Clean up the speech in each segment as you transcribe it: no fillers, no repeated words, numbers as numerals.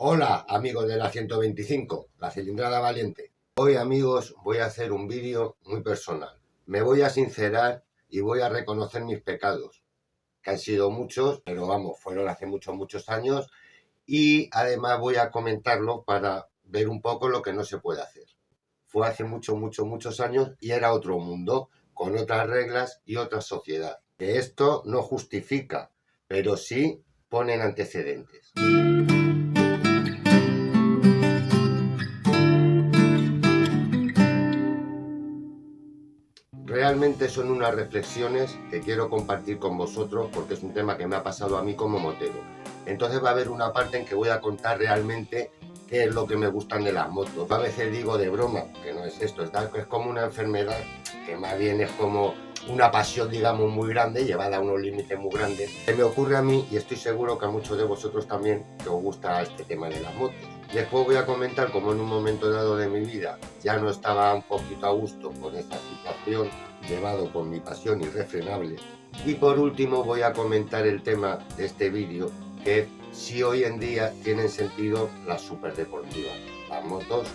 Hola amigos de la 125, la cilindrada valiente. Hoy amigos voy a hacer un vídeo muy personal. Me voy a sincerar y voy a reconocer mis pecados, que han sido muchos, pero vamos, fueron hace muchos años, y además voy a comentarlo para ver un poco lo que no se puede hacer. Fue hace muchos años y era otro mundo, con otras reglas y otra sociedad. Que esto no justifica, pero sí ponen antecedentes. Realmente son unas reflexiones que quiero compartir con vosotros porque es un tema que me ha pasado a mí como motero. Entonces va a haber una parte en que voy a contar realmente qué es lo que me gustan de las motos. A veces digo de broma, que no es esto, es como una enfermedad, que más bien es como una pasión, digamos, muy grande, llevada a unos límites muy grandes. Que me ocurre a mí, y estoy seguro que a muchos de vosotros también, que os gusta este tema de las motos. Después voy a comentar cómo en un momento dado de mi vida ya no estaba un poquito a gusto con esta situación, llevado por mi pasión irrefrenable. Y por último voy a comentar el tema de este vídeo, que es si hoy en día tienen sentido las superdeportivas, las motos.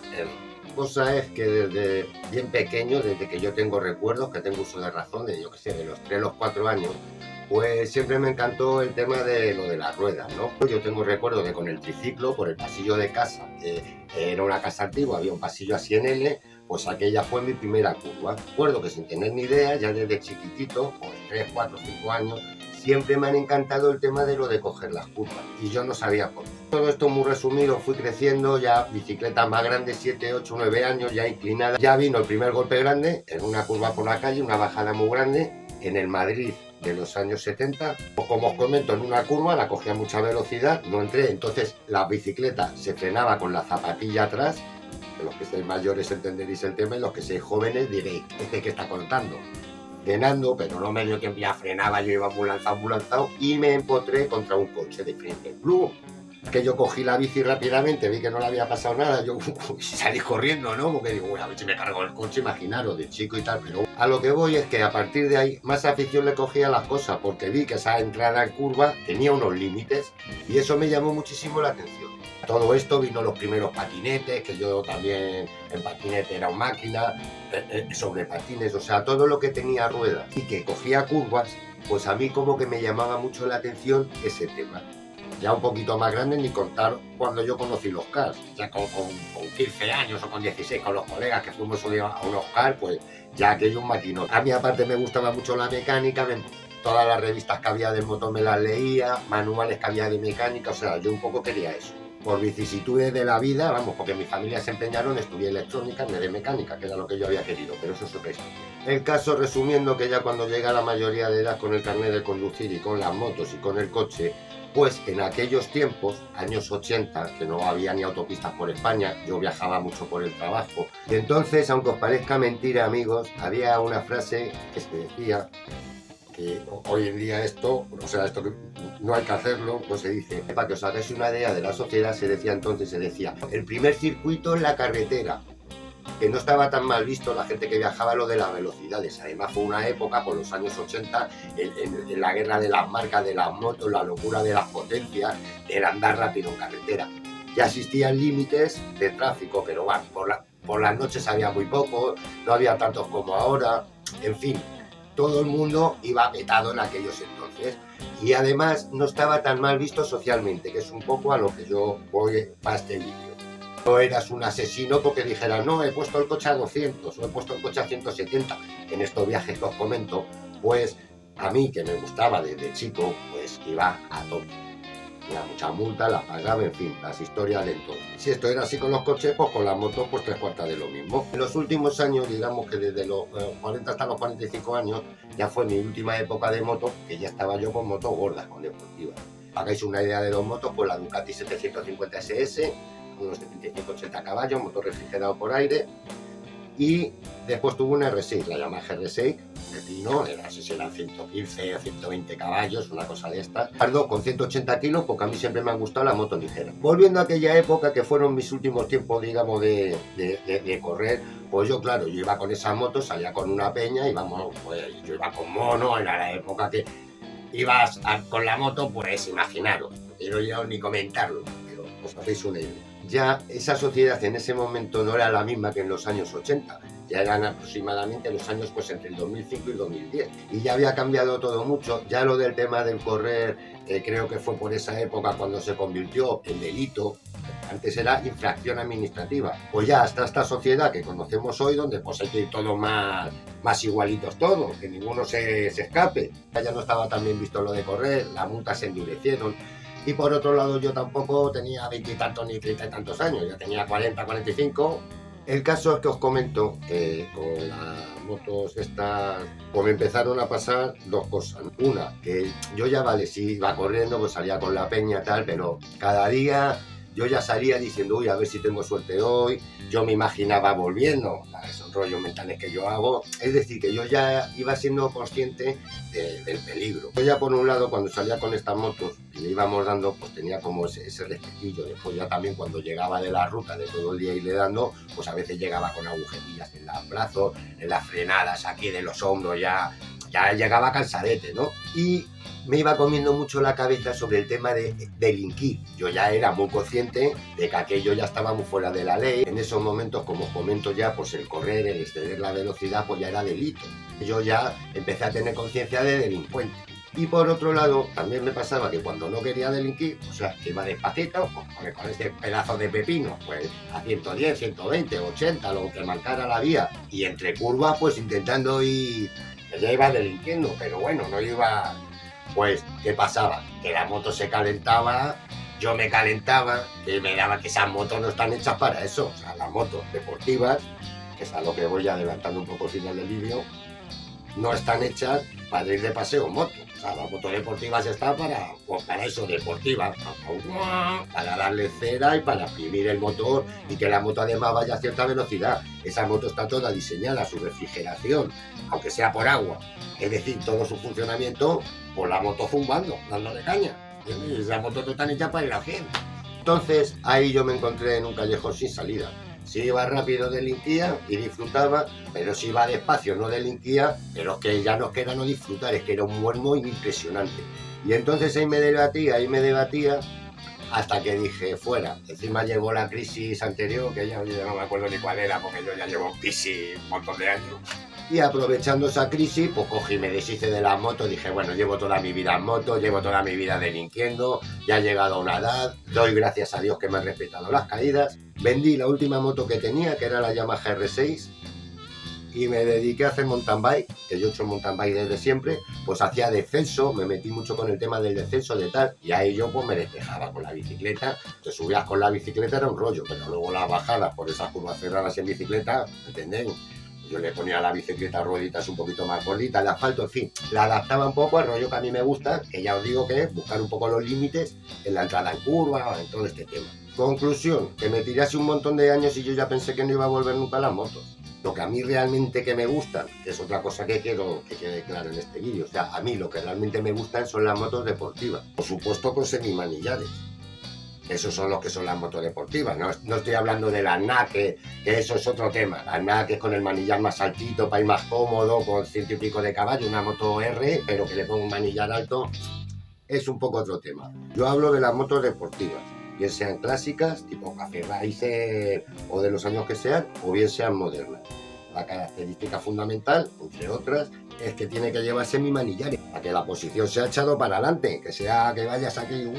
Cosa es que desde bien pequeño, desde que yo tengo recuerdos, que tengo uso de razón, de yo que sé, de los 3 a los 4 años, pues siempre me encantó el tema de lo de las ruedas, ¿no? Yo tengo recuerdo de con el triciclo, por el pasillo de casa, que era una casa antigua, había un pasillo así en L, pues aquella fue mi primera curva. Recuerdo que sin tener ni idea, ya desde chiquitito, pues 3, 4, 5 años, siempre me han encantado el tema de lo de coger las curvas, y yo no sabía por qué. Todo esto muy resumido, fui creciendo, ya bicicletas más grandes, 7, 8, 9 años, ya inclinada. Ya vino el primer golpe grande, en una curva por la calle, una bajada muy grande, en el Madrid de los años 70, como os comento, en una curva la cogía a mucha velocidad, no entré, entonces la bicicleta se frenaba con la zapatilla atrás. Los que seáis mayores entenderéis el tema y los que seáis jóvenes diréis, ¿este qué está contando? Frenando, pero no me dio tiempo, ya frenaba, yo iba muy lanzado y me empotré contra un coche de frente. ¡Blum! Que yo cogí la bici rápidamente, vi que no le había pasado nada, yo salí corriendo, ¿no? Porque digo, a ver si me cargo el coche, imaginaros, de chico y tal, pero a lo que voy es que a partir de ahí más afición le cogía a las cosas, porque vi que esa entrada en curva tenía unos límites y eso me llamó muchísimo la atención. Todo esto vino los primeros patinetes, que yo también en patinete era un máquina, sobre patines, o sea, todo lo que tenía ruedas y que cogía curvas, pues a mí como que me llamaba mucho la atención ese tema. Ya un poquito más grande, ni contar cuando yo conocí los cars, ya con 15 años o con 16 con los colegas que fuimos a unos cars, pues ya aquello un maquinón. A mí aparte me gustaba mucho la mecánica, todas las revistas que había del motor me las leía, manuales que había de mecánica, o sea, yo un poco quería eso. Por vicisitudes de la vida, vamos, porque mi familia se empeñaron, estudié electrónica, me de mecánica, que era lo que yo había querido, pero eso es otra historia. El caso, resumiendo, que ya cuando llega a la mayoría de edad con el carnet de conducir y con las motos y con el coche, pues en aquellos tiempos, años 80, que no había ni autopistas por España, yo viajaba mucho por el trabajo, y entonces, aunque os parezca mentira, amigos, había una frase que se decía, que hoy en día esto, o sea, esto que no hay que hacerlo, pues se dice, para que os hagáis una idea de la sociedad, se decía entonces, el primer circuito en la carretera, que no estaba tan mal visto la gente que viajaba lo de las velocidades. Además fue una época, por los años 80, en la guerra de las marcas, de las motos, la locura de las potencias, el andar rápido en carretera. Ya existían límites de tráfico, pero bueno, por las noches había muy poco, no había tantos como ahora, en fin, todo el mundo iba petado en aquellos entonces y además no estaba tan mal visto socialmente, que es un poco a lo que yo voy para este vídeo. No eras un asesino porque dijeras, no, he puesto el coche a 200 o he puesto el coche a 170. En estos viajes que os comento, pues a mí, que me gustaba desde chico, pues iba a tope. Tenía mucha multa, la pagaba, en fin, las historias de entonces. Si esto era así con los coches, pues con las motos, pues 3/4 de lo mismo. En los últimos años, digamos que desde los 40 hasta los 45 años, ya fue mi última época de moto, que ya estaba yo con motos gordas, con deportivas. Para que hagáis una idea de los motos, pues la Ducati 750 SS, unos 75-80 caballos, motor refrigerado por aire, y después tuvo una R6, la Yamaha R6, que vino, no sé si eran 115 o 120 caballos, una cosa de estas. Tardó con 180 kilos porque a mí siempre me han gustado las motos ligeras. Volviendo a aquella época que fueron mis últimos tiempos, digamos, de correr, pues yo, claro, yo iba con esas motos, salía con una peña y vamos, pues yo iba con mono, era la época que ibas con la moto, pues imaginaros, no quiero yo ni comentarlo. os hacéis una idea. Ya esa sociedad en ese momento no era la misma que en los años 80, ya eran aproximadamente los años pues entre el 2005 y el 2010, y ya había cambiado todo mucho. Ya lo del tema del correr, creo que fue por esa época cuando se convirtió en delito. Antes era infracción administrativa, pues ya hasta esta sociedad que conocemos hoy, donde pues hay que ir todos más igualitos todos, que ninguno se escape. Ya no estaba tan bien visto lo de correr, las multas se endurecieron. Y por otro lado, yo tampoco tenía 20 y tantos ni 30 y tantos años, ya tenía 40, 45. El caso es que os comento que con las motos estas, pues me empezaron a pasar dos cosas. Una, que yo ya vale, si iba corriendo, pues salía con la peña tal, pero cada día yo ya salía diciendo, uy, a ver si tengo suerte hoy. Yo me imaginaba volviendo, esos rollos mentales que yo hago. Es decir, que yo ya iba siendo consciente del peligro. Yo ya por un lado, cuando salía con estas motos y le íbamos dando, pues tenía como ese respetillo. Después ya también cuando llegaba de la ruta de todo el día irle dando, pues a veces llegaba con agujerillas en los brazos, en las frenadas aquí de los hombros, ya llegaba cansadete, ¿no? Y me iba comiendo mucho la cabeza sobre el tema de delinquir. Yo ya era muy consciente de que aquello ya estaba muy fuera de la ley. En esos momentos, como os comento ya, pues el correr, el exceder la velocidad, pues ya era delito. Yo ya empecé a tener conciencia de delincuente. Y por otro lado, también me pasaba que cuando no quería delinquir, o sea, que iba despacito, pues, con este pedazo de pepino, pues a 110, 120, 80, lo que marcara la vía, y entre curvas, pues intentando ir, que ya iba delinquiendo, pero bueno, no iba. Pues, ¿qué pasaba? Que la moto se calentaba, yo me calentaba, que me daba que esas motos no están hechas para eso. O sea, las motos deportivas, que es a lo que voy adelantando un poco al final del vídeo, no están hechas para ir de paseo en moto. O sea, las motos deportivas están para eso, deportivas, para darle cera y para exprimir el motor y que la moto además vaya a cierta velocidad. Esa moto está toda diseñada, su refrigeración, aunque sea por agua, es decir, todo su funcionamiento, por la moto zumbando, dándole caña. Y esas motos no están hechas para ir a 100. Entonces, ahí yo me encontré en un callejón sin salida. Si iba rápido delinquía y disfrutaba, pero si iba despacio no delinquía, pero es que ya no es que era no disfrutar, es que era un muermo impresionante. Y entonces ahí me debatía, hasta que dije, fuera. Encima llegó la crisis anterior, que ya no me acuerdo ni cuál era, porque yo ya llevo en crisis un montón de años. Y aprovechando esa crisis, pues cogí y me deshice de las motos. Dije, bueno, llevo toda mi vida en moto, llevo toda mi vida delinquiendo, ya he llegado a una edad, doy gracias a Dios que me han respetado las caídas. Vendí la última moto que tenía, que era la Yamaha R6, y me dediqué a hacer mountain bike, que yo he hecho mountain bike desde siempre. Pues hacía descenso, me metí mucho con el tema del descenso de tal, y ahí yo pues me despejaba con la bicicleta. Te subías con la bicicleta, era un rollo, pero luego las bajadas por esas curvas cerradas en bicicleta, ¿entendéis? Yo le ponía a la bicicleta rueditas un poquito más gorditas, de asfalto, en fin, la adaptaba un poco al rollo que a mí me gusta, que ya os digo que es buscar un poco los límites en la entrada en curva, en todo este tema. Conclusión, que me tiré hace un montón de años y yo ya pensé que no iba a volver nunca a las motos. Lo que a mí realmente que me gustan, que es otra cosa que quiero que quede claro en este vídeo, o sea, a mí lo que realmente me gustan son las motos deportivas, por supuesto con semimanillares. Esos son los que son las motos deportivas, no estoy hablando de la NAC, que eso es otro tema. La NAC es con el manillar más altito para ir más cómodo, con 100 y pico de caballo, una moto R, pero que le pongo un manillar alto, es un poco otro tema. Yo hablo de las motos deportivas, bien sean clásicas, tipo Café Racer o de los años que sean, o bien sean modernas. La característica fundamental, entre otras, es que tiene que llevar semimanillares, para que la posición sea echado para adelante, que vayas aquí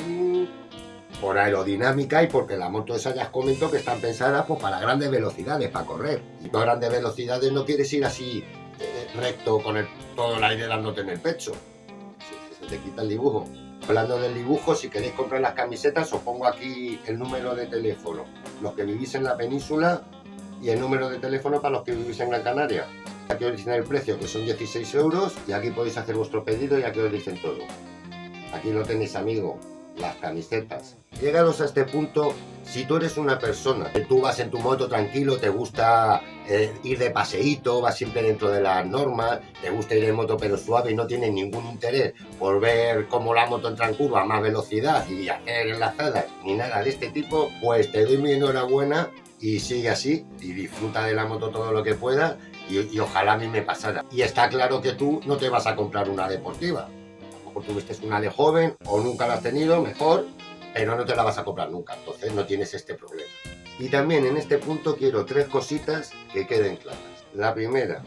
por aerodinámica y porque la moto esa ya os comento que están pensadas pues, para grandes velocidades, para correr. Y para grandes velocidades no quieres ir así recto con todo el aire dándote en el pecho. Se te quita el dibujo. Hablando del dibujo, si queréis comprar las camisetas os pongo aquí el número de teléfono. Los que vivís en la península y el número de teléfono para los que vivís en Gran Canaria. Aquí os dicen el precio, que son 16 euros, y aquí podéis hacer vuestro pedido y aquí os dicen todo. Aquí lo tenéis, amigo. Las camisetas. Llegados a este punto, si tú eres una persona que tú vas en tu moto tranquilo, te gusta ir de paseíto, vas siempre dentro de las normas, te gusta ir en moto pero suave y no tienes ningún interés por ver cómo la moto entra en curva a más velocidad y hacer enlazadas ni nada de este tipo, pues te doy mi enhorabuena y sigue así y disfruta de la moto todo lo que puedas y ojalá a mí me pasara. Y está claro que tú no te vas a comprar una deportiva. O tuviste una de joven o nunca la has tenido, mejor, pero no te la vas a comprar nunca, entonces no tienes este problema. Y también en este punto quiero 3 cositas que queden claras. La primera,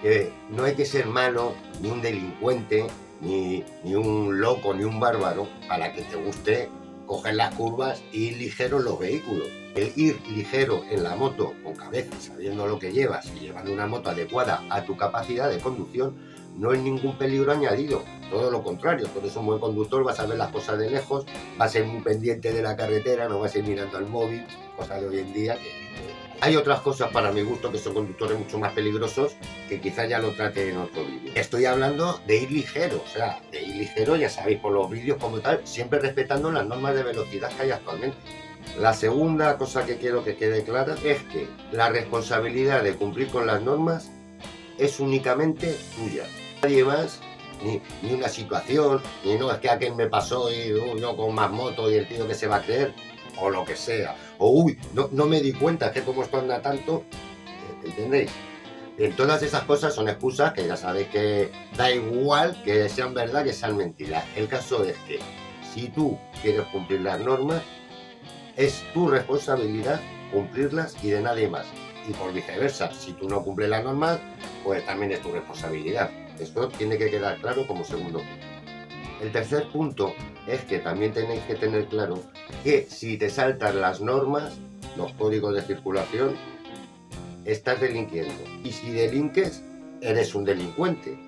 que no hay que ser malo, ni un delincuente, ni un loco, ni un bárbaro, para que te guste coger las curvas e ir ligero en los vehículos. El ir ligero en la moto, con cabeza, sabiendo lo que llevas y llevando una moto adecuada a tu capacidad de conducción, no es ningún peligro añadido, todo lo contrario. Tú eres un buen conductor, vas a ver las cosas de lejos, vas a ser muy pendiente de la carretera, no vas a ir mirando al móvil, cosas de hoy en día. Hay otras cosas para mi gusto que son conductores mucho más peligrosos, que quizás ya lo trate en otro vídeo. Estoy hablando de ir ligero, o sea, de ir ligero, ya sabéis, por los vídeos como tal, siempre respetando las normas de velocidad que hay actualmente. La segunda cosa que quiero que quede clara es que la responsabilidad de cumplir con las normas es únicamente tuya. Nadie más, ni una situación, ni no, es que aquel me pasó y yo con más moto y el tío que se va a creer, o lo que sea, o uy, no me di cuenta, es que como esto anda tanto, ¿entendéis? Todas esas cosas son excusas que ya sabéis que da igual que sean verdad que sean mentiras. El caso es que si tú quieres cumplir las normas, es tu responsabilidad cumplirlas y de nadie más. Y por viceversa, si tú no cumples las normas, pues también es tu responsabilidad. Esto tiene que quedar claro como segundo punto. El tercer punto es que también tenéis que tener claro que si te saltan las normas, los códigos de circulación, estás delinquiendo. Y si delinques, eres un delincuente.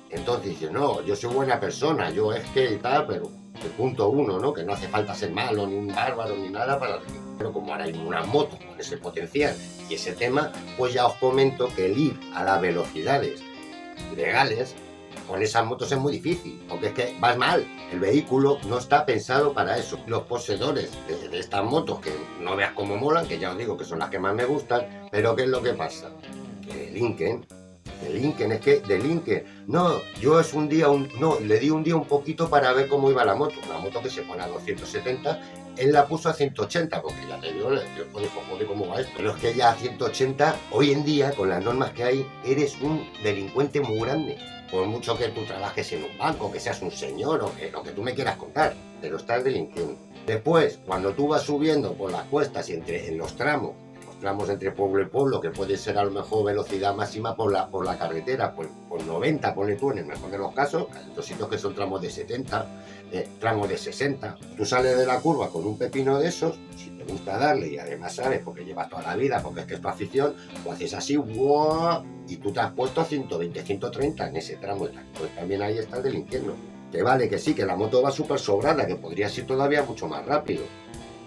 Entonces dices, no, yo soy buena persona, yo es que tal, pero el punto 1, ¿no? Que no hace falta ser malo, ni un bárbaro, ni nada para... Pero como ahora hay una moto con ese potencial y ese tema, pues ya os comento que el ir a las velocidades legales con esas motos es muy difícil, porque es que vas mal, el vehículo no está pensado para eso. Los poseedores de estas motos, que no veas cómo molan, que ya os digo que son las que más me gustan, pero ¿qué es lo que pasa? Que delinquen, es que delinquen. No, yo es un día, no, le di un día un poquito para ver cómo iba la moto, una moto que se pone a 270, él la puso a 180, porque ya te digo, yo dijo, joder, ¿cómo va esto? Pero es que ya a 180, hoy en día, con las normas que hay, eres un delincuente muy grande. Por mucho que tú trabajes en un banco, que seas un señor o que lo que tú me quieras contar, pero estás delinquiendo. Después, cuando tú vas subiendo por las cuestas y en los tramos entre pueblo y pueblo, que puede ser a lo mejor velocidad máxima por la carretera, pues por 90, ponle tú en el mejor de los casos, hay otros sitios que son tramos de 70, tramos de 60. Tú sales de la curva con un pepino de esos, si te gusta darle y además sabes, porque llevas toda la vida, porque es que es tu afición, lo haces así, ¡wow! Y tú te has puesto a 120, 130 en ese tramo, pues también ahí estás delinquiendo. Que vale, que sí, que la moto va súper sobrada, que podría ir todavía mucho más rápido.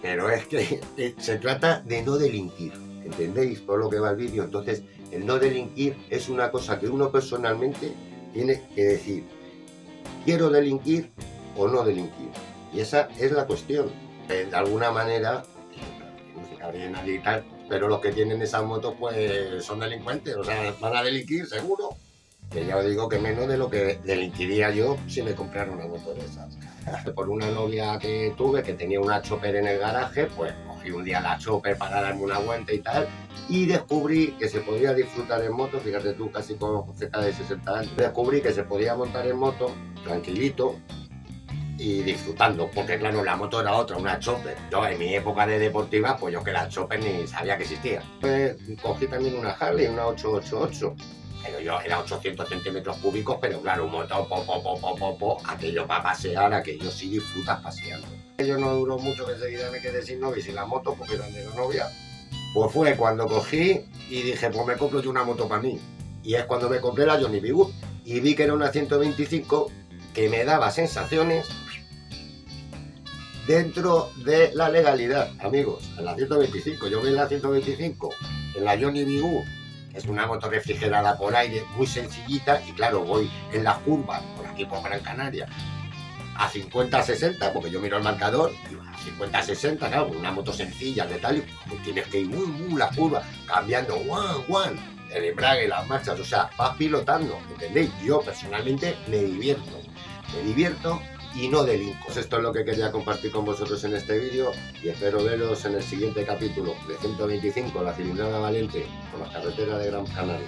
Pero es que se trata de no delinquir, ¿entendéis? Por lo que va el vídeo. Entonces, el no delinquir es una cosa que uno personalmente tiene que decir, ¿quiero delinquir o no delinquir? Y esa es la cuestión. De alguna manera, no se cabría nadie y tal, pero los que tienen esas motos pues son delincuentes, o sea, van a delinquir seguro. Que ya os digo que menos de lo que delinquiría yo si me comprara una moto de esas. Por una novia que tuve que tenía una chopper en el garaje, pues cogí un día la chopper para darme una vuelta y tal, y descubrí que se podía disfrutar en moto, fíjate tú, casi con cerca de 60 años, descubrí que se podía montar en moto tranquilito y disfrutando, porque claro, la moto era otra, una chopper. Yo en mi época de deportiva, pues yo que la chopper ni sabía que existía. Pues cogí también una Harley, una 888. Pero yo era 800 centímetros cúbicos, pero claro, un motor, aquello para pasear, aquello sí disfrutas paseando. Aquello no duró mucho, que enseguida me quedé sin novia y sin la moto, porque eran de la novia. Pues fue cuando cogí y dije, pues me compro yo una moto para mí. Y es cuando me compré la Johnny B. Good. Y vi que era una 125 que me daba sensaciones dentro de la legalidad, amigos. En la 125, yo vi en la 125, en la Johnny B. Good, es una moto refrigerada por aire, muy sencillita, y claro, voy en las curvas, por aquí por Gran Canaria, a 50-60, porque yo miro el marcador, y a 50-60, claro, una moto sencilla de tal, y tienes que ir muy la curva, cambiando, el embrague, las marchas, o sea, vas pilotando, ¿entendéis? Yo personalmente me divierto y no delinco. Pues esto es lo que quería compartir con vosotros en este vídeo y espero veros en el siguiente capítulo de 125, la cilindrada valiente por las carreteras de Gran Canaria.